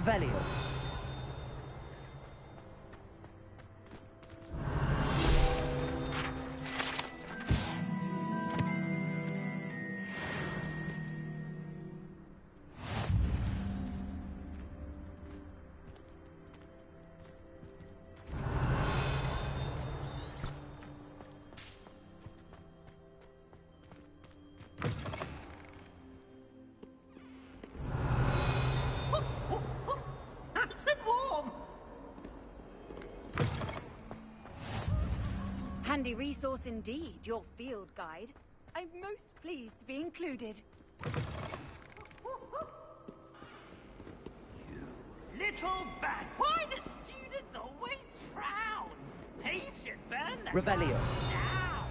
Revelio. Handy resource indeed, your field guide. I'm most pleased to be included. You little bat! Why do students always frown? Thieves should burn the Revelio. now.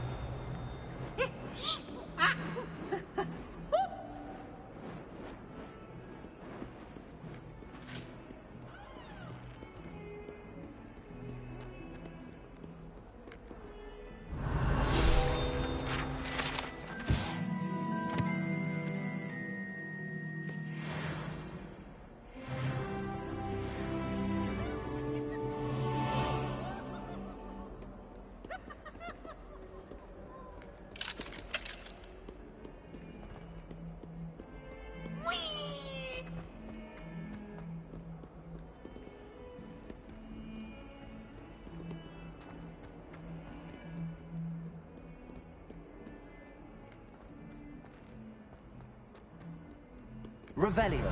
Revelio.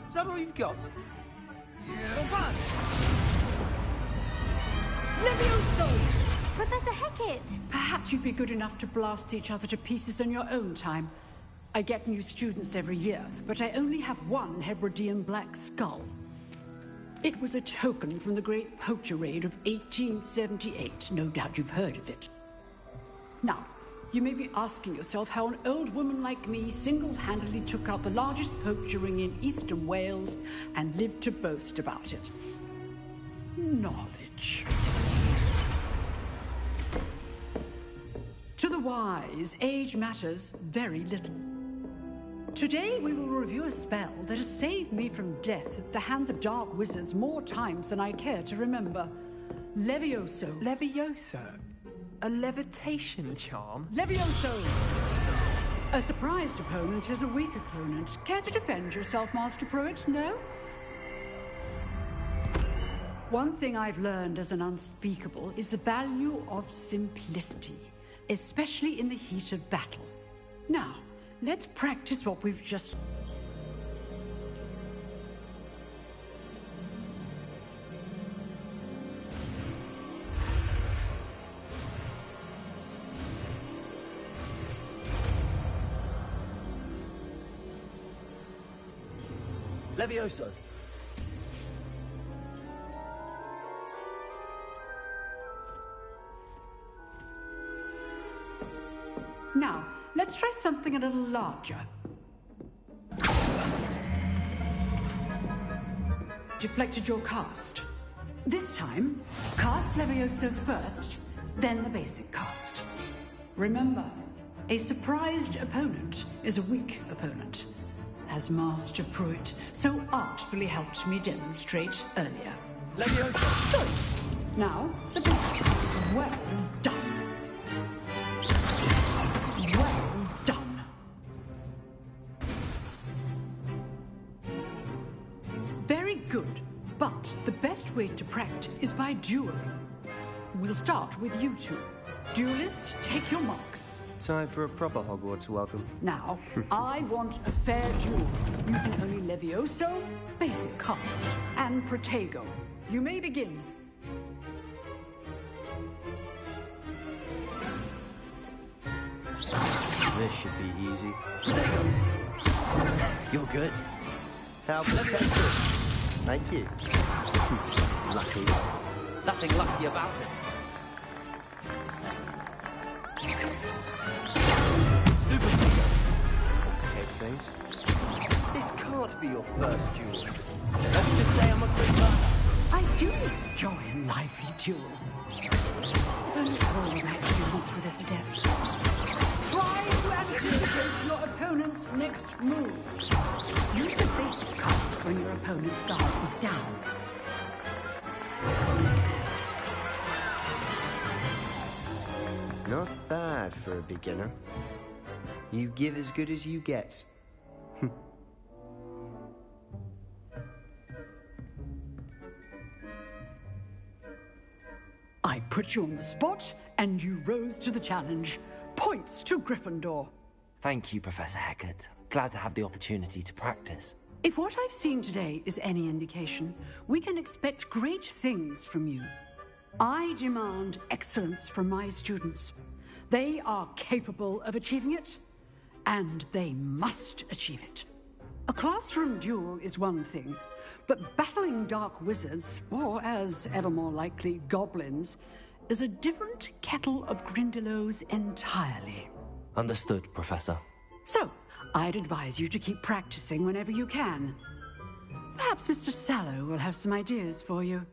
Is that all you've got? Yeah. Levioso! Professor Hecat! Perhaps you'd be good enough to blast each other to pieces in your own time. I get new students every year, but I only have one Hebridean black skull. It was a token from the Great Poacher Raid of 1878. No doubt you've heard of it. Now, you may be asking yourself how an old woman like me single-handedly took out the largest poacher ring in eastern Wales and lived to boast about it. Knowledge. To the wise, age matters very little. Today we will review a spell that has saved me from death at the hands of dark wizards more times than I care to remember. Levioso. Levioso? A levitation charm? Levioso! A surprised opponent is a weak opponent. Care to defend yourself, Master Pruitt? No? One thing I've learned as an unspeakable is the value of simplicity, especially in the heat of battle. Now, let's practice what we've just... Levioso. Now, let's try something a little larger. Deflected your cast. This time, cast Levioso first, then the basic cast. Remember, a surprised opponent is a weak opponent, as Master Pruitt so artfully helped me demonstrate earlier. Levioso. Now, the basic. Well done. Well done. Very good, but the best way to practice is by dueling. We'll start with you two. Duelists, take your marks. Time for a proper Hogwarts welcome. Now, I want a fair duel, using only Levioso, basic cast, and Protego. You may begin. This should be easy. You're good. How pathetic. Thank you. Lucky. Nothing lucky about it. Stupid Vigo. Case things. This can't be your first duel. Let's just say I'm a quick learner. I do enjoy a lively duel. If only all my students were this adept. Try to anticipate your opponent's next move. Use the basic cast when your opponent's guard is down. Not bad for a beginner. You give as good as you get. I put you on the spot, and you rose to the challenge. Points to Gryffindor. Thank you, Professor Hecat. Glad to have the opportunity to practice. If what I've seen today is any indication, we can expect great things from you. I demand excellence from my students. They are capable of achieving it, and they must achieve it. A classroom duel is one thing, but battling dark wizards, or as ever more likely, goblins, is a different kettle of Grindylows entirely. Understood, Professor. So, I'd advise you to keep practicing whenever you can. Perhaps Mr. Sallow will have some ideas for you.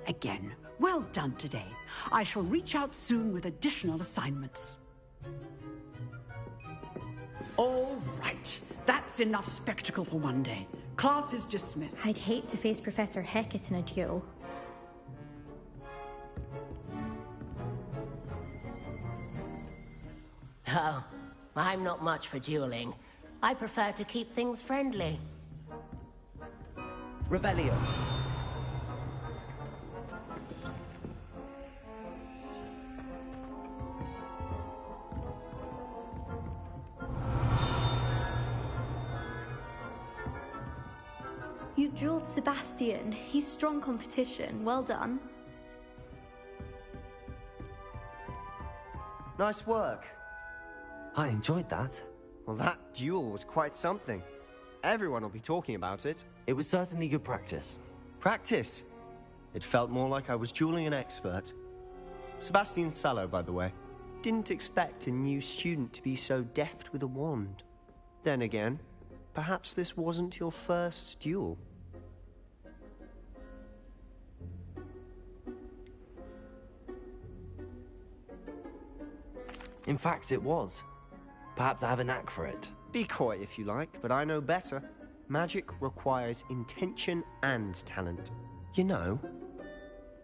Again, well done today. I shall reach out soon with additional assignments. All right. That's enough spectacle for one day. Class is dismissed. I'd hate to face Professor Hecat in a duel. Oh, I'm not much for dueling. I prefer to keep things friendly. Revelio. You dueled Sebastian. He's strong competition. Well done. Nice work. I enjoyed that. Well, that duel was quite something. Everyone will be talking about it. It was certainly good practice. Practice? It felt more like I was dueling an expert. Sebastian Sallow, by the way. Didn't expect a new student to be so deft with a wand. Then again, perhaps this wasn't your first duel. In fact, it was. Perhaps I have a knack for it. Be coy if you like, but I know better. Magic requires intention and talent. You know,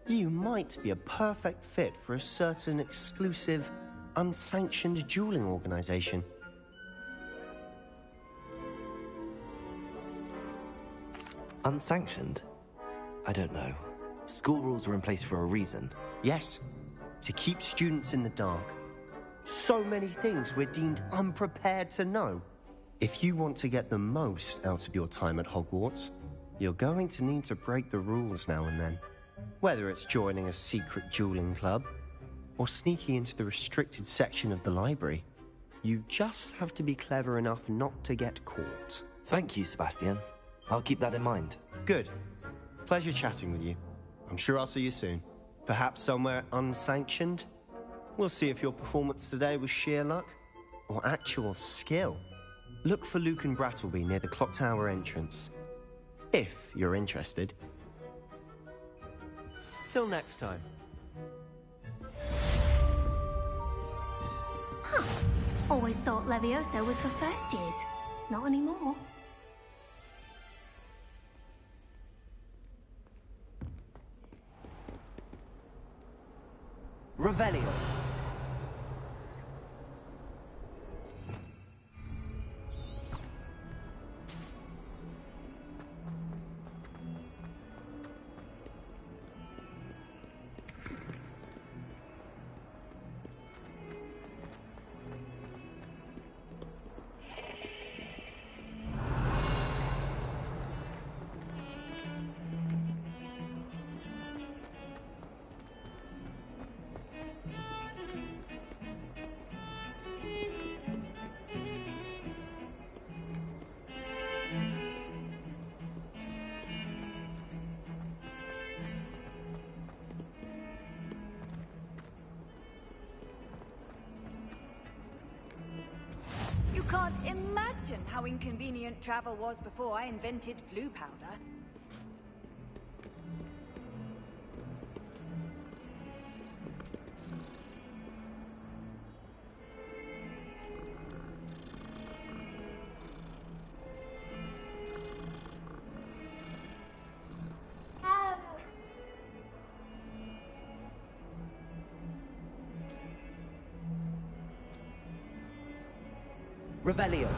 you might be a perfect fit for a certain exclusive, unsanctioned dueling organization. Unsanctioned? I don't know. School rules are in place for a reason. Yes, to keep students in the dark. So many things we're deemed unprepared to know. If you want to get the most out of your time at Hogwarts, you're going to need to break the rules now and then. Whether it's joining a secret dueling club, or sneaking into the restricted section of the library, you just have to be clever enough not to get caught. Thank you, Sebastian. I'll keep that in mind. Good. Pleasure chatting with you. I'm sure I'll see you soon. Perhaps somewhere unsanctioned? We'll see if your performance today was sheer luck or actual skill. Look for Luke and Brattleby near the clock tower entrance, if you're interested. Till next time. Huh. Always thought Levioso was for first years. Not anymore. Revelio. Can't imagine how inconvenient travel was before I invented flu powder. Revelio.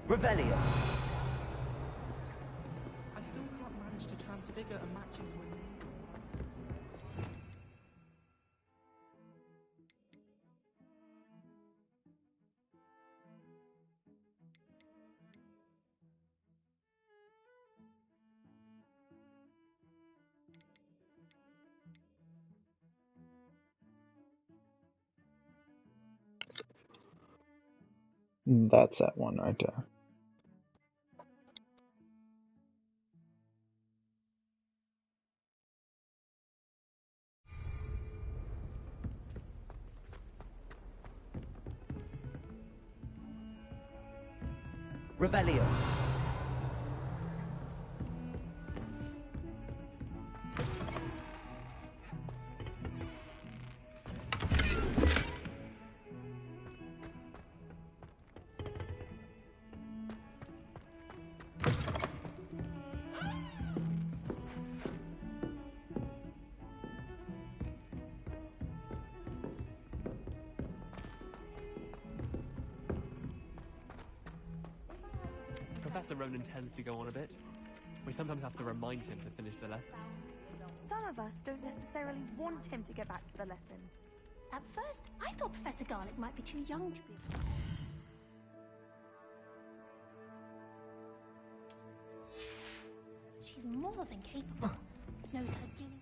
Revelio. I still can't manage to transfigure a match into a new. That's that one right there. Revelio. Professor Ronan tends to go on a bit. We sometimes have to remind him to finish the lesson. Some of us don't necessarily want him to get back to the lesson. At first, I thought Professor Garlic might be too young to be... She's more than capable. Knows her duty.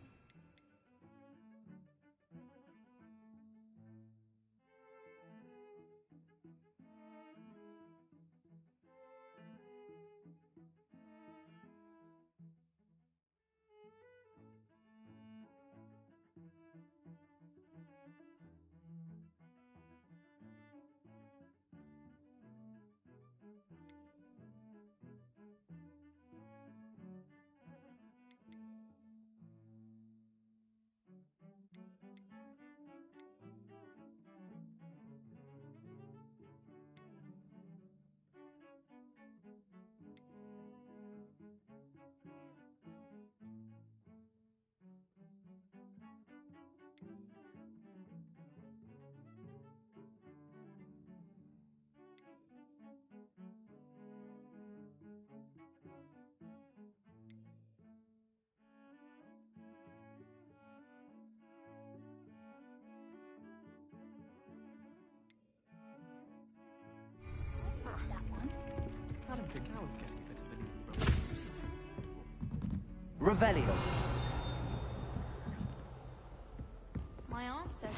That one. Madam Cacao's getting a bit of an Revelio. My aunt says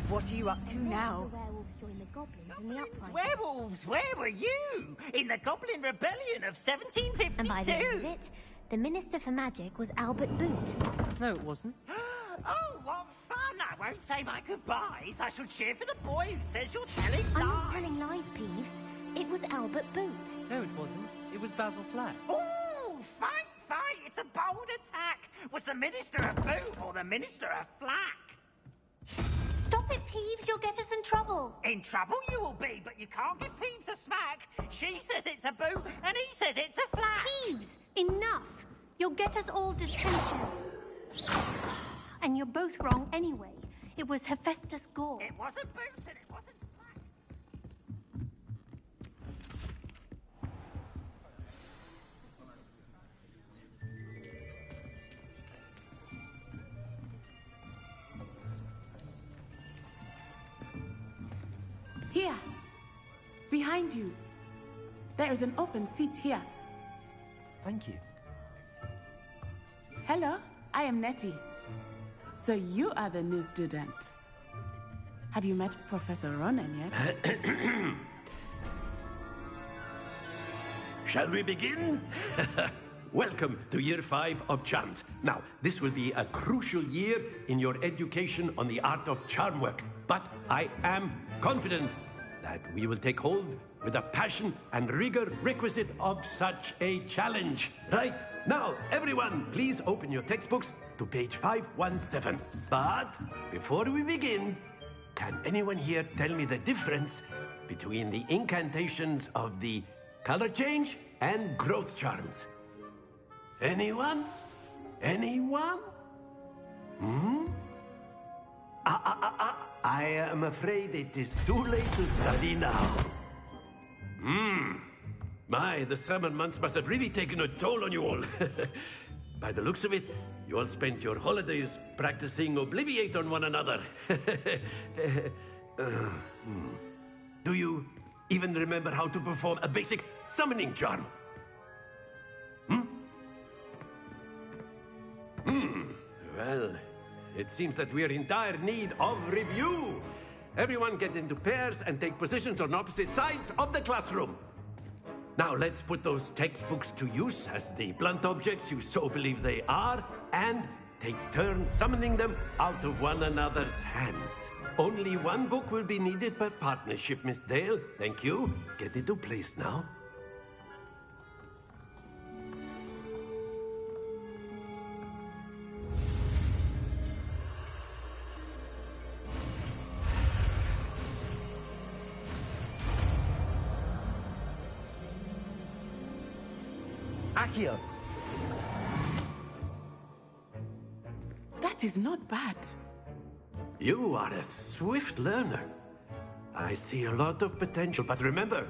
What are you up to now? The werewolves join the goblins in the uprising. Werewolves, where were you? In the Goblin Rebellion of 1752. And by the end of it, the Minister for Magic was Albert Boot. No, it wasn't. Oh, what fun! I won't say my goodbyes. I shall cheer for the boy who says you're telling lies. I'm not telling lies, Peeves. It was Albert Boot. No, it wasn't. It was Basil Flack. Oh, fight! It's a bold attack. Was the Minister a boot or the Minister a flack? Stop it, Peeves. You'll get us in trouble. In trouble you will be, but you can't give Peeves a smack. She says it's a boot and he says it's a flack. Peeves, enough. You'll get us all detention. And you're both wrong anyway. It was Hephaestus Gore. It wasn't boot and it wasn't flack. Here, behind you. There is an open seat here. Thank you. Hello, I am Nettie. So you are the new student. Have you met Professor Ronan yet? Shall we begin? Welcome to Year 5 of Charms. Now, this will be a crucial year in your education on the art of charm work. But I am confident that we will take hold with the passion and rigor requisite of such a challenge. Right, now, everyone, please open your textbooks to page 517. But before we begin, can anyone here tell me the difference between the incantations of the color change and growth charms? Anyone? Anyone? I am afraid it is too late to study now. My, the summer months must have really taken a toll on you all. By the looks of it, you all spent your holidays practicing Obliviate on one another. Do you even remember how to perform a basic summoning charm? Well, it seems that we are in dire need of review. Everyone get into pairs and take positions on opposite sides of the classroom. Now let's put those textbooks to use as the blunt objects you so believe they are, and take turns summoning them out of one another's hands. Only one book will be needed per partnership, Miss Dale. Thank you. Get into place now. Accio! That is not bad. You are a swift learner. I see a lot of potential, but remember,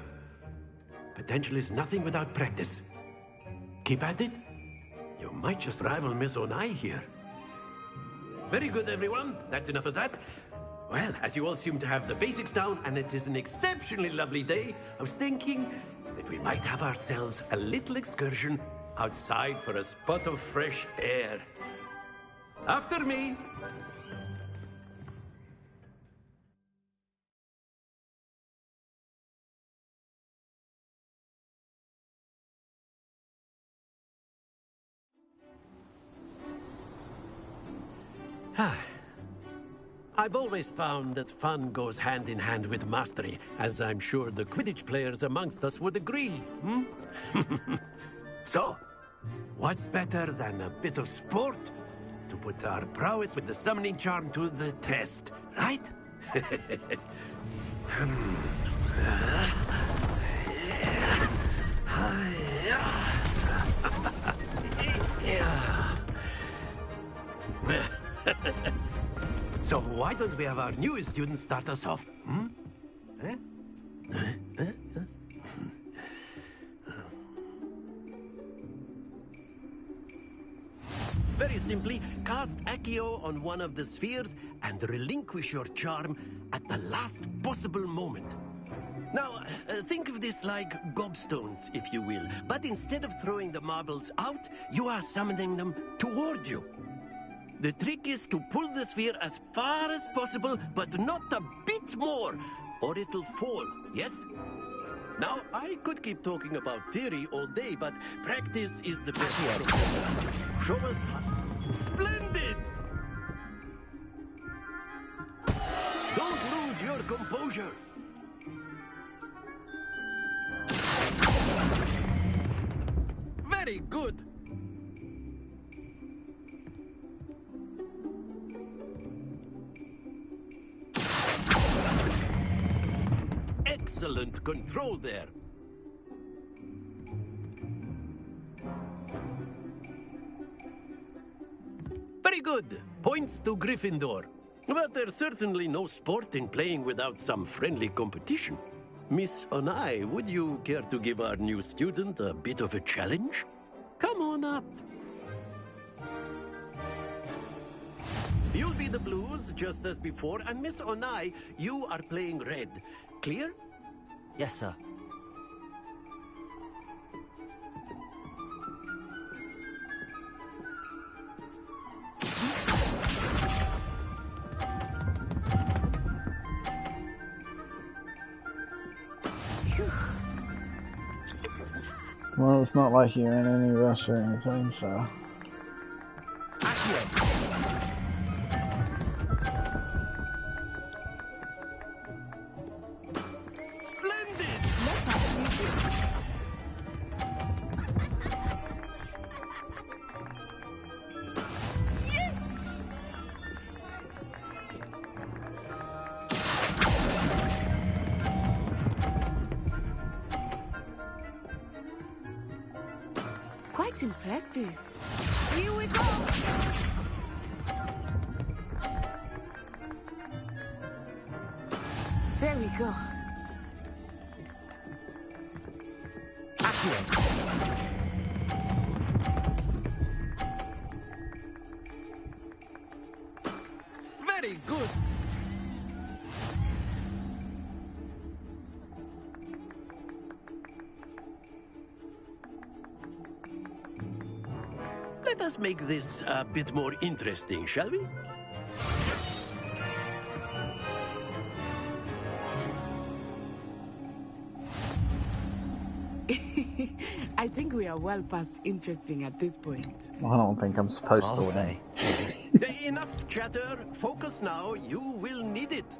potential is nothing without practice. Keep at it. You might just rival Miss Onai here. Very good, everyone. That's enough of that. Well, as you all seem to have the basics down, and it is an exceptionally lovely day, I was thinking that we might have ourselves a little excursion outside for a spot of fresh air. After me. I've always found that fun goes hand in hand with mastery, as I'm sure the Quidditch players amongst us would agree, So, what better than a bit of sport to put our prowess with the summoning charm to the test, right? So why don't we have our newest student start us off? Very simply, cast Accio on one of the spheres and relinquish your charm at the last possible moment. Now, think of this like gobstones, if you will. But instead of throwing the marbles out, you are summoning them toward you. The trick is to pull the sphere as far as possible, but not a bit more. or it'll fall, yes? Now, I could keep talking about theory all day, but practice is the best, Professor. Show us how. Splendid! Don't lose your composure. Very good. Excellent control there. Very good. Points to Gryffindor. But there's certainly no sport in playing without some friendly competition. Miss Onai, would you care to give our new student a bit of a challenge? Come on up. You'll be the blues, just as before, and Miss Onai, you are playing red. Clear? Yes, sir. Well, it's not like you're in any rush or anything, so... Quite impressive. Here we go! There we go. Very good. Let us make this a bit more interesting, shall we? I think we are well past interesting at this point. I don't think I'm supposed I'll to say. Enough chatter. Focus now. You will need it.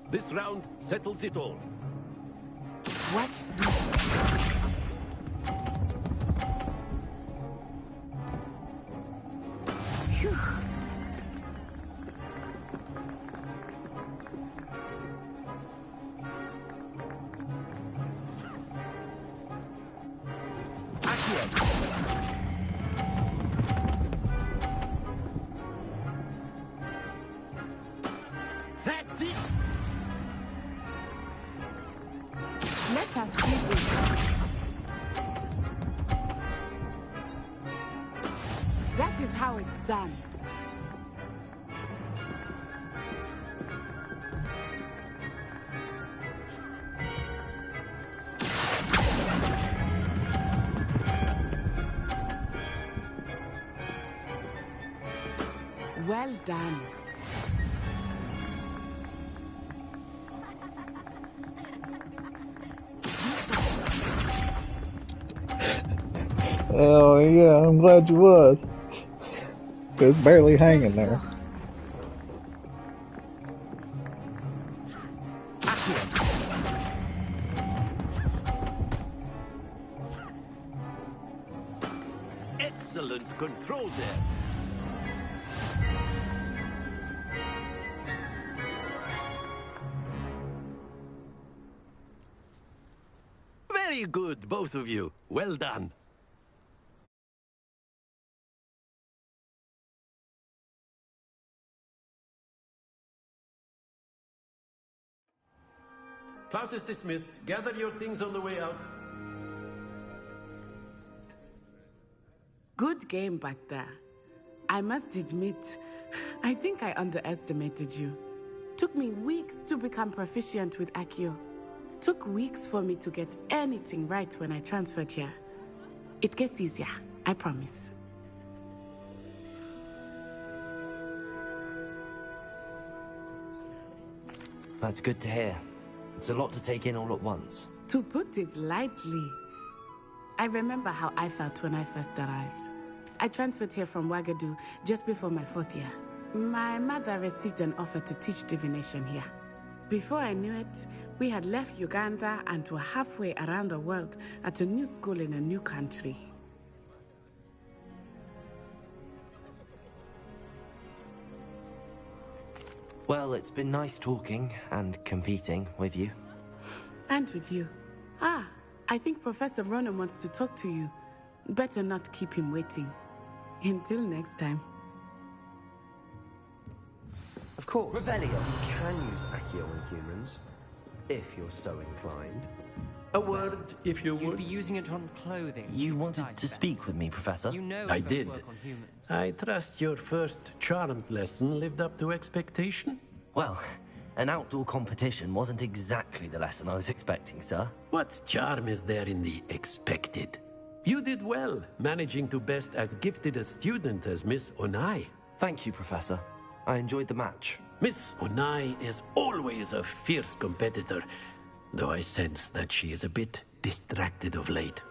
This round settles it all. Watch this. Phew. That's it. Let us see this. That is how it's done. Well done. Oh yeah, I'm glad you was. It's barely hanging there. Excellent control there. Very good, both of you. Well done. Class is dismissed. Gather your things on the way out. Good game back there. I must admit, I think I underestimated you. Took me weeks to become proficient with Accio. Took weeks for me to get anything right when I transferred here. It gets easier, I promise. That's good to hear. It's a lot to take in all at once. To put it lightly, I remember how I felt when I first arrived. I transferred here from Wagadu just before my 4th year. My mother received an offer to teach divination here. Before I knew it, we had left Uganda and were halfway around the world at a new school in a new country. Well, it's been nice talking and competing with you. And with you. Ah, I think Professor Ronan wants to talk to you. Better not keep him waiting. Until next time. Of course. Revelio. You can use Accio on humans, if you're so inclined. A word, if you would. You'd be using it on clothing. You wanted to speak with me, Professor? You know I it won't did. work on humans. I trust your first charms lesson lived up to expectation? Well, an outdoor competition wasn't exactly the lesson I was expecting, sir. What charm is there in the expected? You did well, managing to best as gifted a student as Miss Onai. Thank you, Professor. I enjoyed the match. Miss Onai is always a fierce competitor, though I sense that she is a bit distracted of late.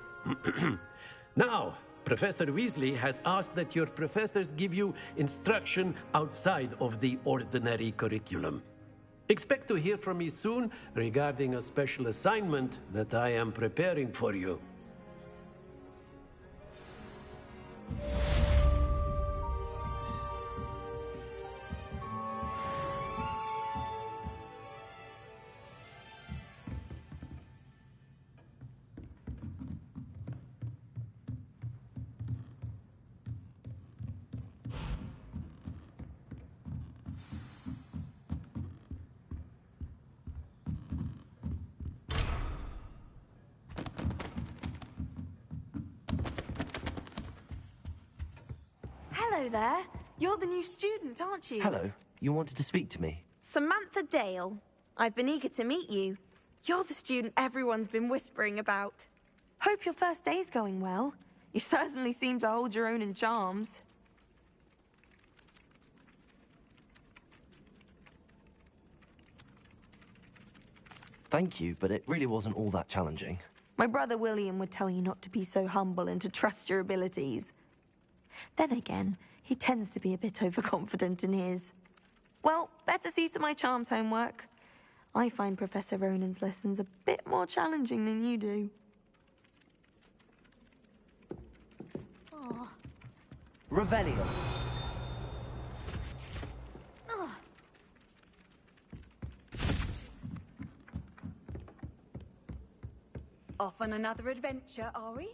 Now, Professor Weasley has asked that your professors give you instruction outside of the ordinary curriculum. Expect to hear from me soon regarding a special assignment that I am preparing for you. Hello there. You're the new student, aren't you? Hello. You wanted to speak to me? Samantha Dale. I've been eager to meet you. You're the student everyone's been whispering about. Hope your first day's going well. You certainly seem to hold your own in charms. Thank you, but it really wasn't all that challenging. My brother William would tell you not to be so humble and to trust your abilities. Then again, he tends to be a bit overconfident in his. Well, better see to my charms homework. I find Professor Ronan's lessons a bit more challenging than you do. Oh. Revelio. Oh. Off on another adventure, are we?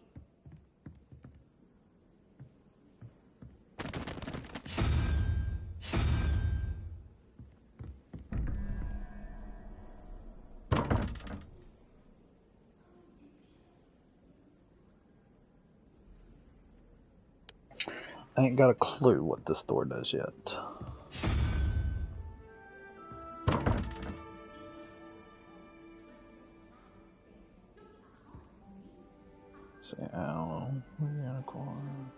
I ain't got a clue what this door does yet. Say, ow, unicorn.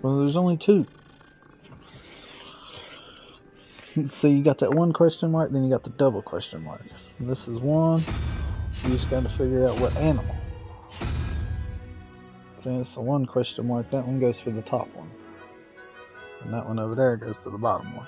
Well, there's only two. So you got that one question mark, then you got the double question mark. And this is one. You just got to figure out what animal. So it's the one question mark. That one goes for the top one. And that one over there goes to the bottom one.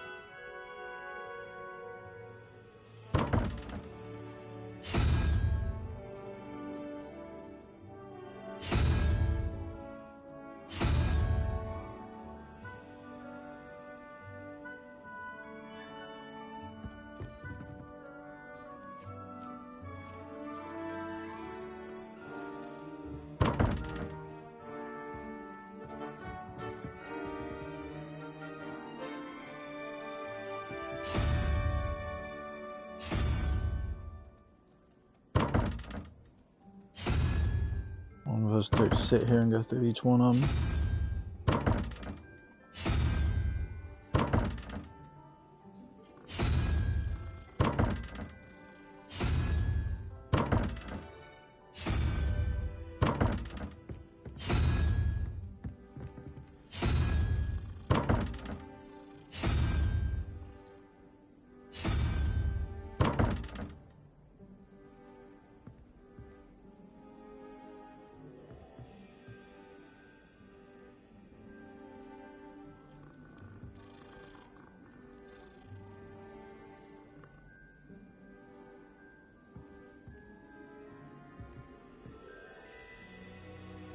us to sit here and go through each one of them.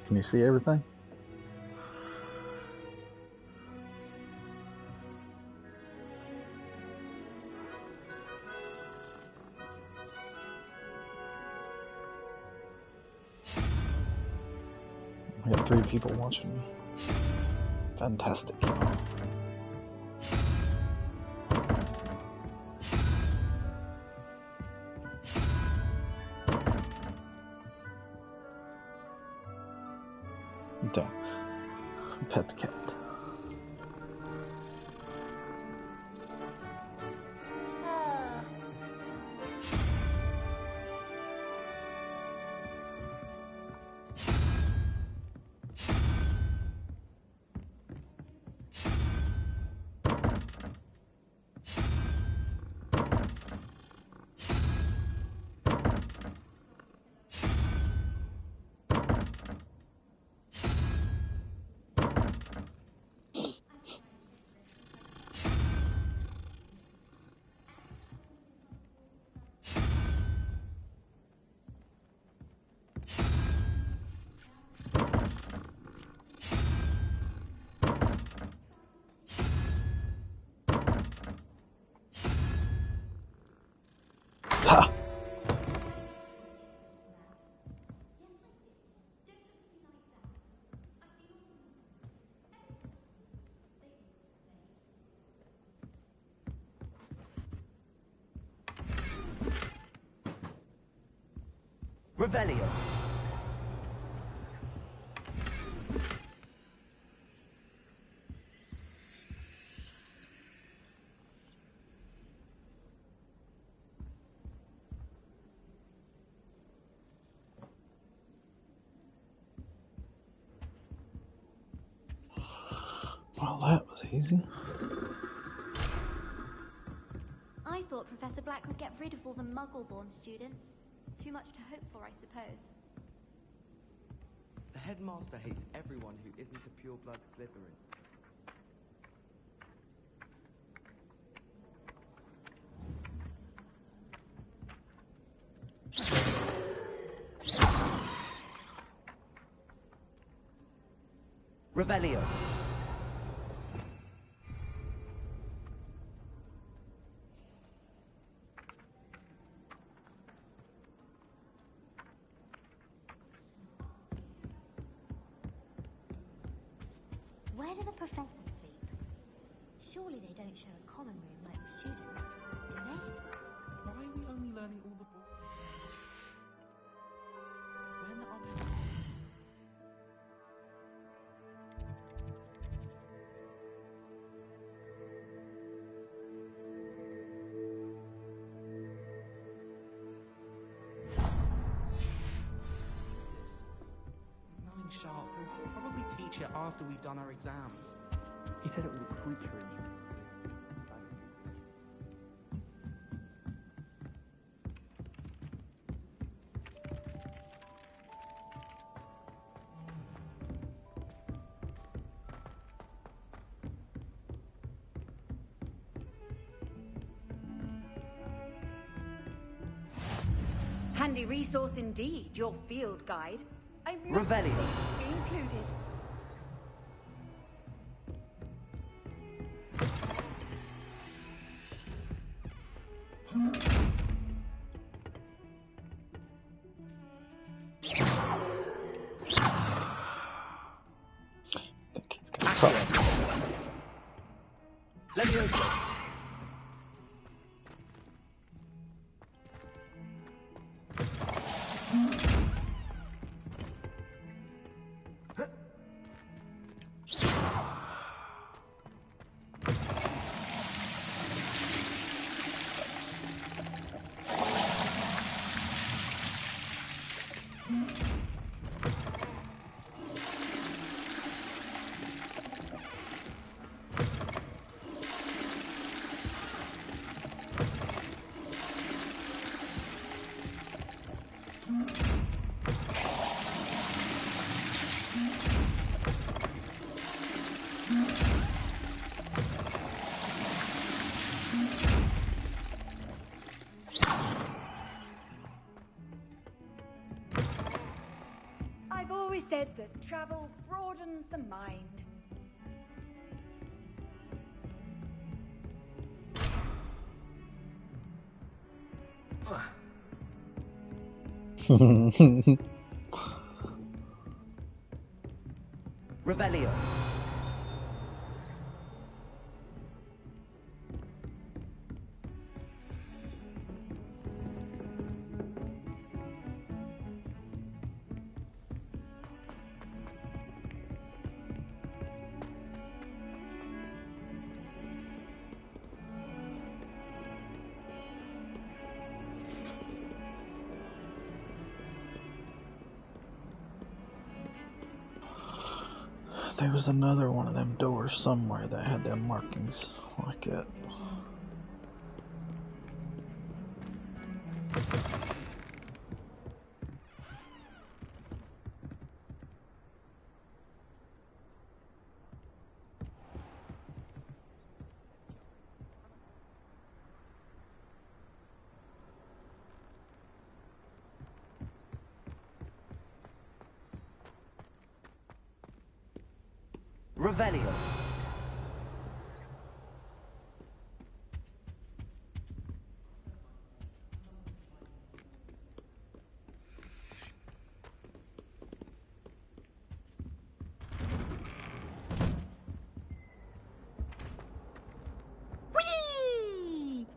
Can you see everything? I got 3 people watching me. Fantastic. Done. Pet the cat. Ha! Revelio. Well, that was easy. I thought Professor Black would get rid of all the Muggle-born students. Too much to hope for, I suppose. The headmaster hates everyone who isn't a pure-blood Slytherin. Revelio. Where do the professors sleep? Surely they don't share a common room like the students, do they? Why are we only learning all the books? When are we... Knowing Sharp, he'll probably teach it after we've done our exams. He said it was a creature in you. Handy resource indeed, your field guide. I'm Revelio. to be included. Leviosa. I've always said that travel broadens the mind. Revelio. There was another one of them doors somewhere that had them markings like it. Revelio. Whee!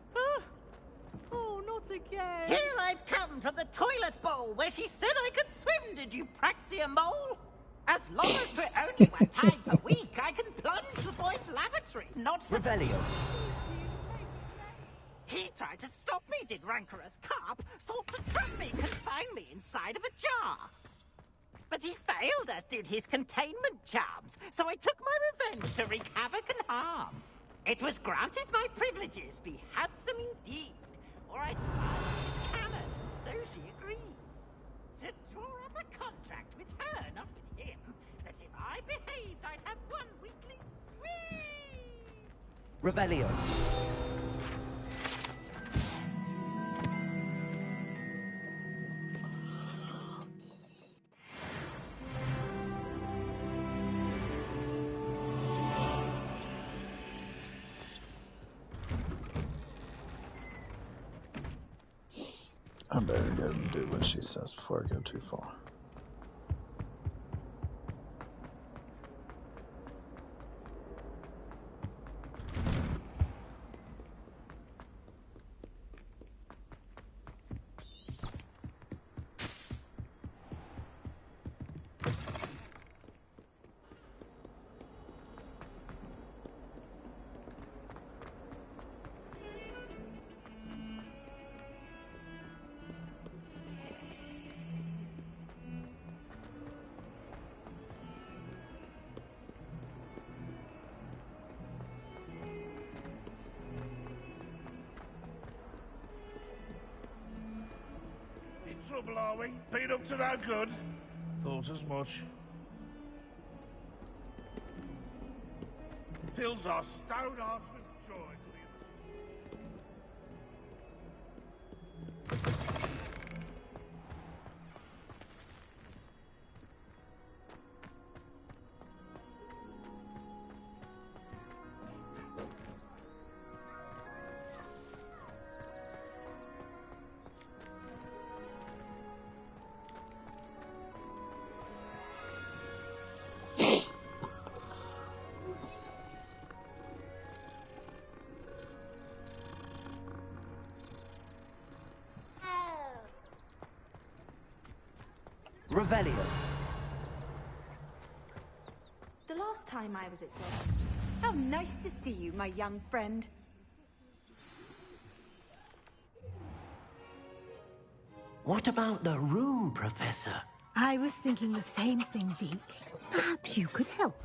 Oh, not again! Here I've come from the toilet bowl where she said I could swim, did you praxia mole? As long as for only one time per week, I can plunge the boy's lavatory, not for... Revelio. He tried to stop me, did rancorous carp, sought to trap me, confine me inside of a jar. But he failed, as did his containment charms, so I took my revenge to wreak havoc and harm. It was granted my privileges be handsome indeed, or I'd fire cannon, and so she agreed. To draw up a contract with her, not with him, that if I behaved, I'd have one weekly swing. Revelio. I better go and do what she says before I go too far. Trouble, are we? Been up to no good? Thought as much. Fills our stone hearts with joy to be... Revelio. The last time I was at Dodge. How nice to see you, my young friend. What about the room, Professor? I was thinking the same thing, Deke. Perhaps you could help.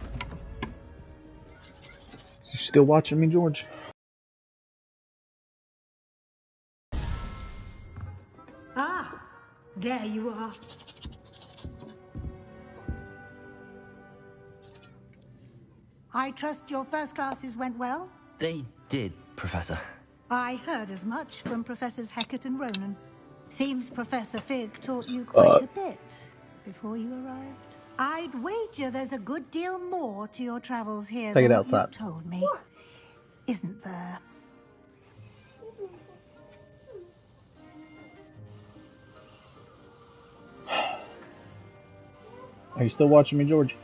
You still watching me, George? Ah, There you are. I trust your first classes went well? They did, Professor. I heard as much from Professors Hecat and Ronan. Seems Professor Fig taught you quite a bit before you arrived. I'd wager there's a good deal more to your travels here Take it than what outside. you've told me. Isn't there? Are you still watching me, George?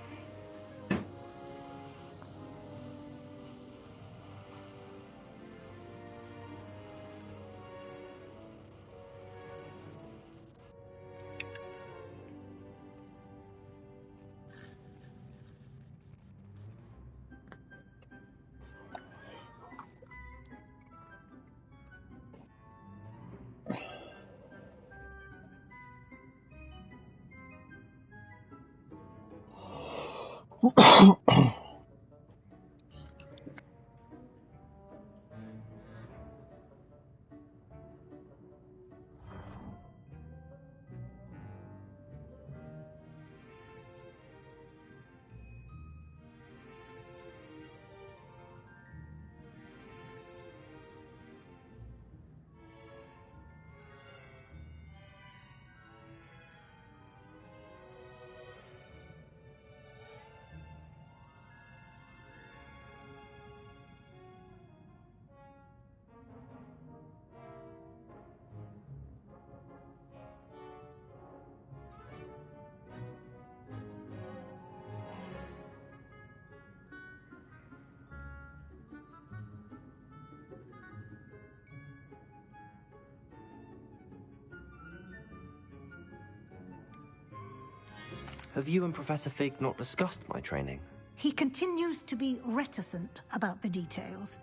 Have you and Professor Fig not discussed my training? He continues to be reticent about the details,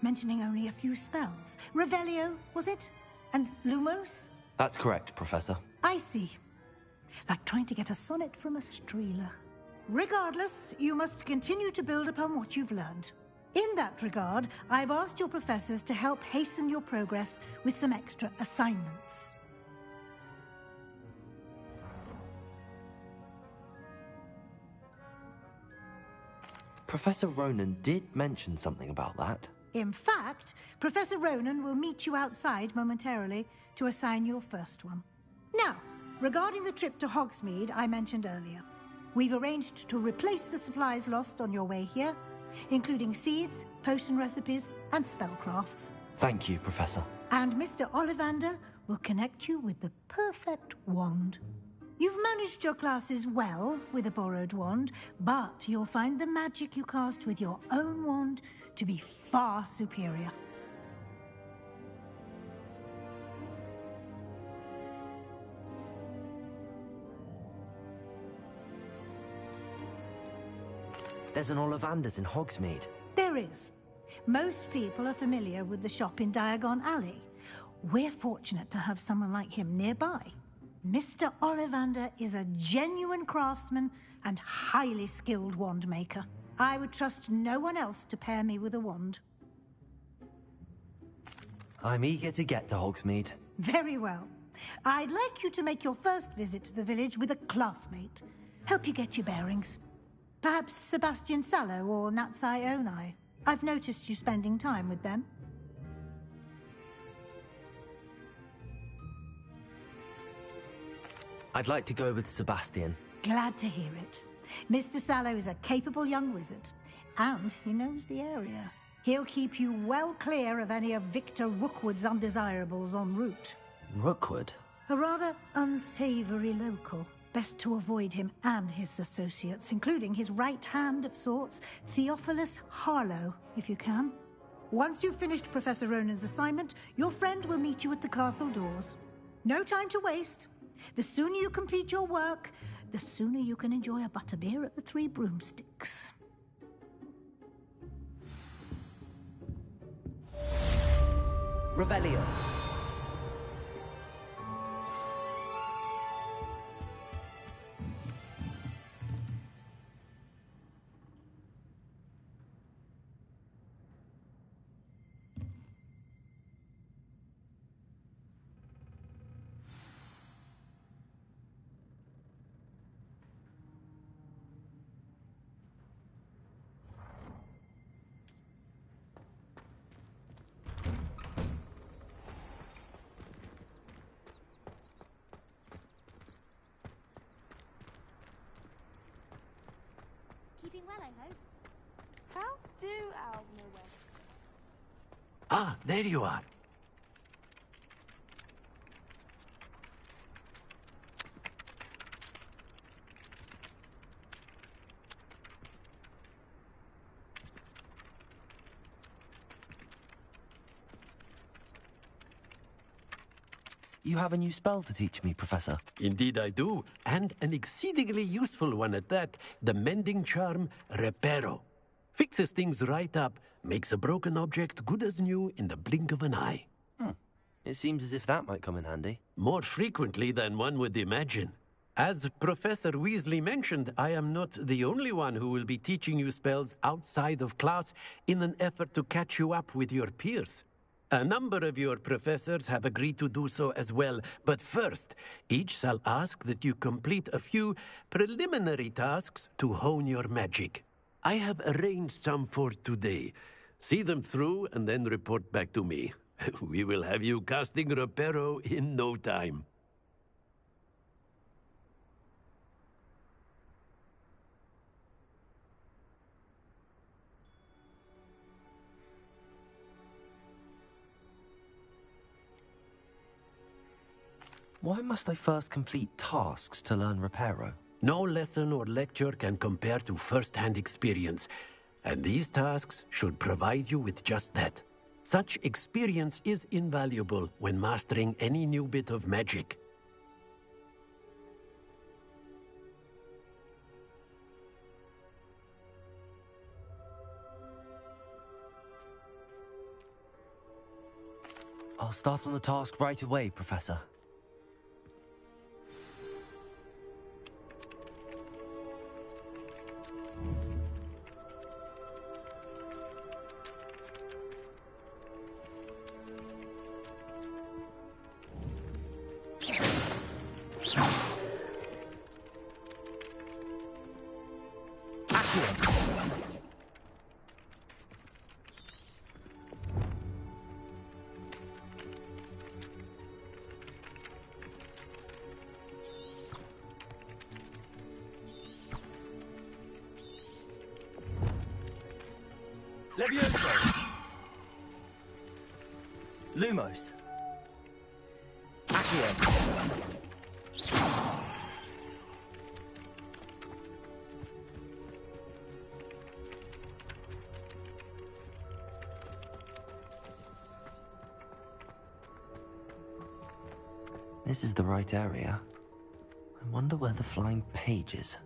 mentioning only a few spells. Revelio, was it? And Lumos? That's correct, Professor. I see. Like trying to get a sonnet from a streeler. Regardless, you must continue to build upon what you've learned. In that regard, I've asked your professors to help hasten your progress with some extra assignments. Professor Ronan did mention something about that. In fact, Professor Ronan will meet you outside momentarily to assign your first one. Now, regarding the trip to Hogsmeade I mentioned earlier, we've arranged to replace the supplies lost on your way here, including seeds, potion recipes, and spellcrafts. Thank you, Professor. And Mr. Ollivander will connect you with the perfect wand. You've managed your classes well with a borrowed wand, but you'll find the magic you cast with your own wand to be far superior. There's an Ollivander's in Hogsmeade. There is. Most people are familiar with the shop in Diagon Alley. We're fortunate to have someone like him nearby. Mr. Ollivander is a genuine craftsman and highly skilled wand maker. I would trust no one else to pair me with a wand. I'm eager to get to Hogsmeade. Very well. I'd like you to make your first visit to the village with a classmate. Help you get your bearings. Perhaps Sebastian Sallow or Natsai Onai. I've noticed you spending time with them. I'd like to go with Sebastian. Glad to hear it. Mr. Sallow is a capable young wizard, and he knows the area. He'll keep you well clear of any of Victor Rookwood's undesirables en route. Rookwood? A rather unsavory local. Best to avoid him and his associates, including his right hand of sorts, Theophilus Harlow, if you can. Once you've finished Professor Ronan's assignment, your friend will meet you at the castle doors. No time to waste. The sooner you complete your work, the sooner you can enjoy a butterbeer at the Three Broomsticks. Revelio. Ah, there you are. You have a new spell to teach me, Professor. Indeed I do, and an exceedingly useful one at that. The mending charm, Reparo. Fixes things right up, makes a broken object good as new in the blink of an eye. It seems as if that might come in handy. More frequently than one would imagine. As Professor Weasley mentioned, I am not the only one who will be teaching you spells outside of class in an effort to catch you up with your peers. A number of your professors have agreed to do so as well, but first, each shall ask that you complete a few preliminary tasks to hone your magic. I have arranged some for today. See them through and then report back to me. We will have you casting Reparo in no time. Why must I first complete tasks to learn Reparo? No lesson or lecture can compare to first-hand experience, and these tasks should provide you with just that. Such experience is invaluable when mastering any new bit of magic. I'll start on the task right away, Professor. Levioso! Lumos! Accio! This is the right area. I wonder where the flying page is.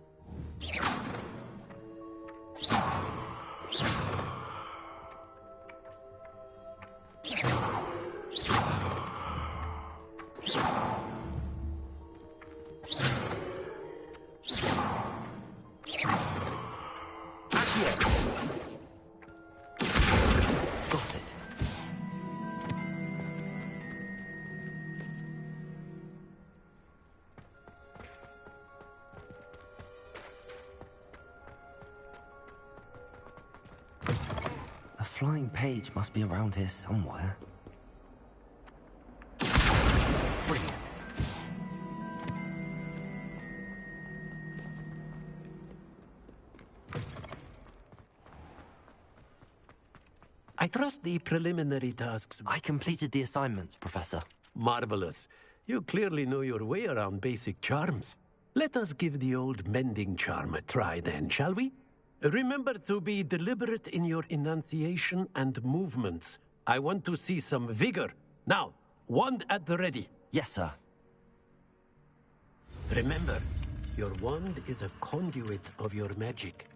The flying page must be around here somewhere. Brilliant. I trust the preliminary tasks. I completed the assignments, Professor. Marvelous. You clearly know your way around basic charms. Let us give the old mending charm a try then, shall we? Remember to be deliberate in your enunciation and movements. I want to see some vigor. Now, wand at the ready. Yes, sir. Remember, your wand is a conduit of your magic.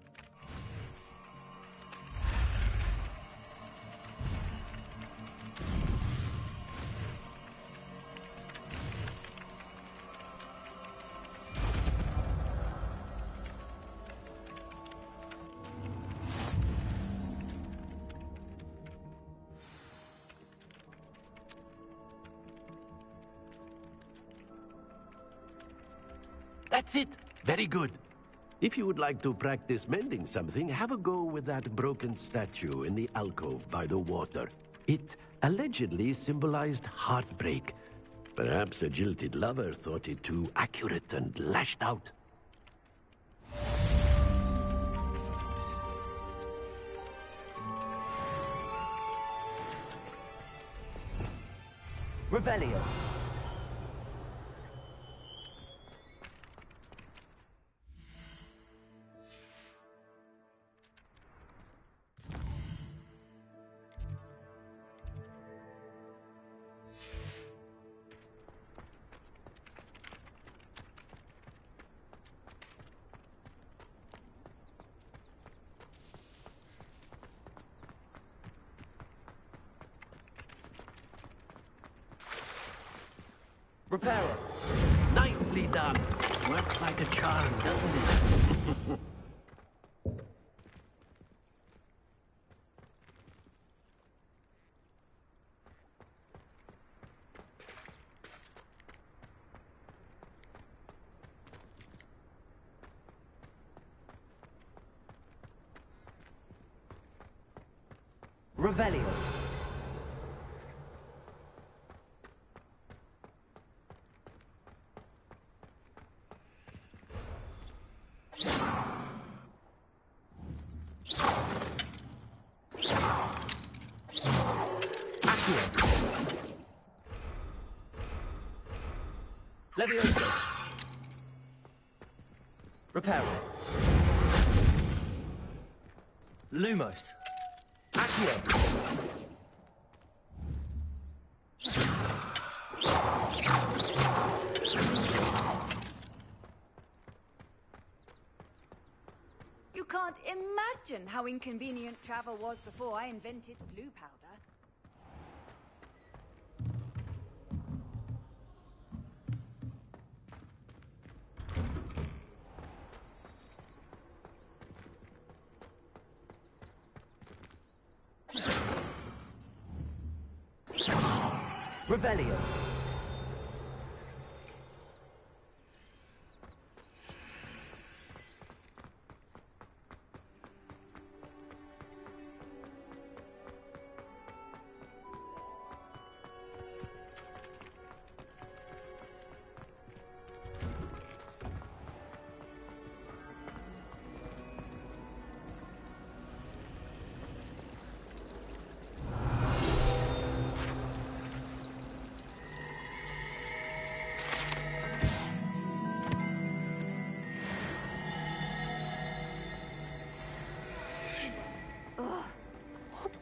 That's it. Very good. If you would like to practice mending something, have a go with that broken statue in the alcove by the water. It allegedly symbolized heartbreak. Perhaps a jilted lover thought it too accurate and lashed out. Revelio. Reparo. Nicely done. Works like a charm, doesn't it? Revelio. Levioso. Reparo. Lumos. Accio. You can't imagine how inconvenient travel was before I invented blue powder. Revelio.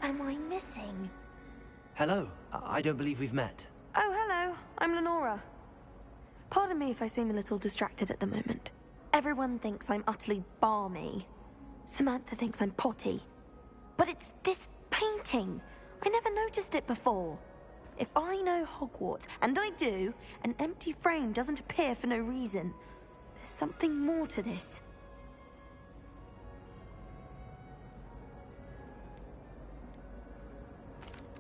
Am I missing? Hello. I don't believe we've met. Oh, hello. I'm Lenora. Pardon me if I seem a little distracted at the moment. Everyone thinks I'm utterly balmy. Samantha thinks I'm potty. But it's this painting. I never noticed it before. If I know Hogwarts, and I do, an empty frame doesn't appear for no reason. There's something more to this.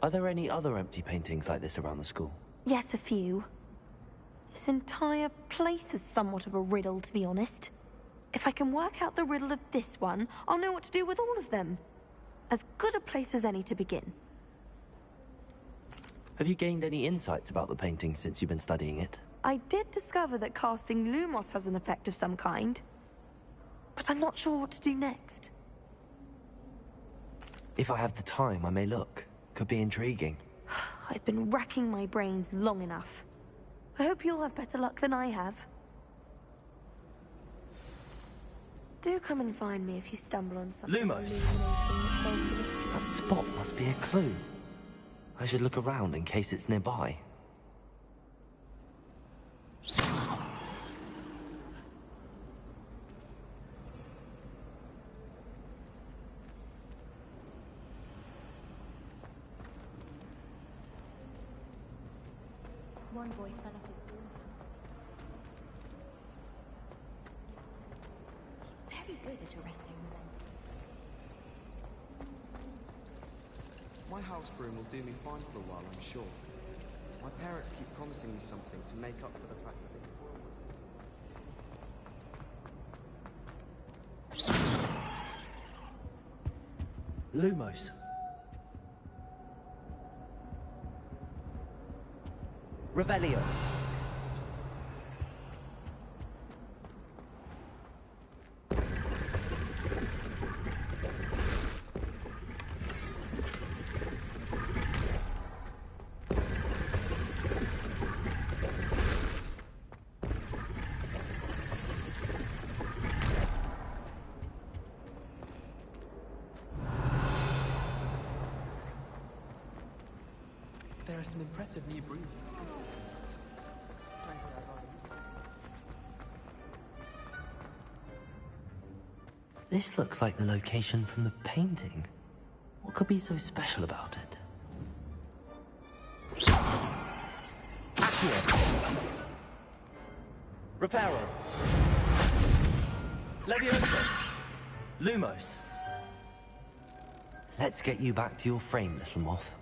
Are there any other empty paintings like this around the school? Yes, a few. This entire place is somewhat of a riddle, to be honest. If I can work out the riddle of this one, I'll know what to do with all of them. As good a place as any to begin. Have you gained any insights about the painting since you've been studying it? I did discover that casting Lumos has an effect of some kind. But I'm not sure what to do next. If I have the time, I may look. Could be intriguing. I've been racking my brains long enough. I hope you'll have better luck than I have. Do come and find me if you stumble on something. Lumos. That spot must be a clue. I should look around in case it's nearby. One boy fell off his board. She's very good at arresting men. My house broom will do me fine for a while, I'm sure. My parents keep promising me something to make up for the fact that they spoil Lumos. Revelio. They're some impressive new breed. This looks like the location from the painting. What could be so special about it? Accio. Reparo. Levioso. Lumos. Let's get you back to your frame, little moth.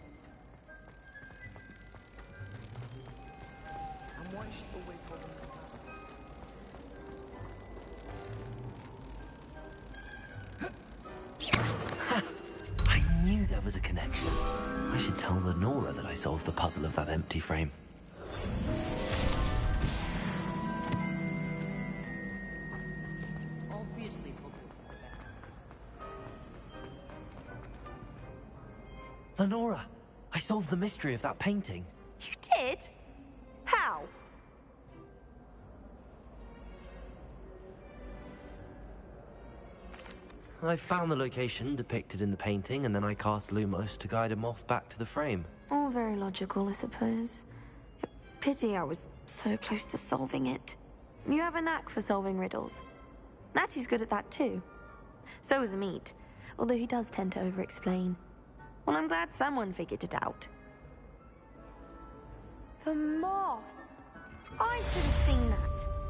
And why is she always holding Ha! I knew there was a connection. I should tell Lenora that I solved the puzzle of that empty frame. Obviously, Hogwarts is the best. Lenora, I solved the mystery of that painting. You did? How? I found the location depicted in the painting, and then I cast Lumos to guide a moth back to the frame. All very logical, I suppose. Pity I was so close to solving it. You have a knack for solving riddles. Natty's good at that too. So is Meat, although he does tend to over-explain. Well, I'm glad someone figured it out. The moth! I should have seen that.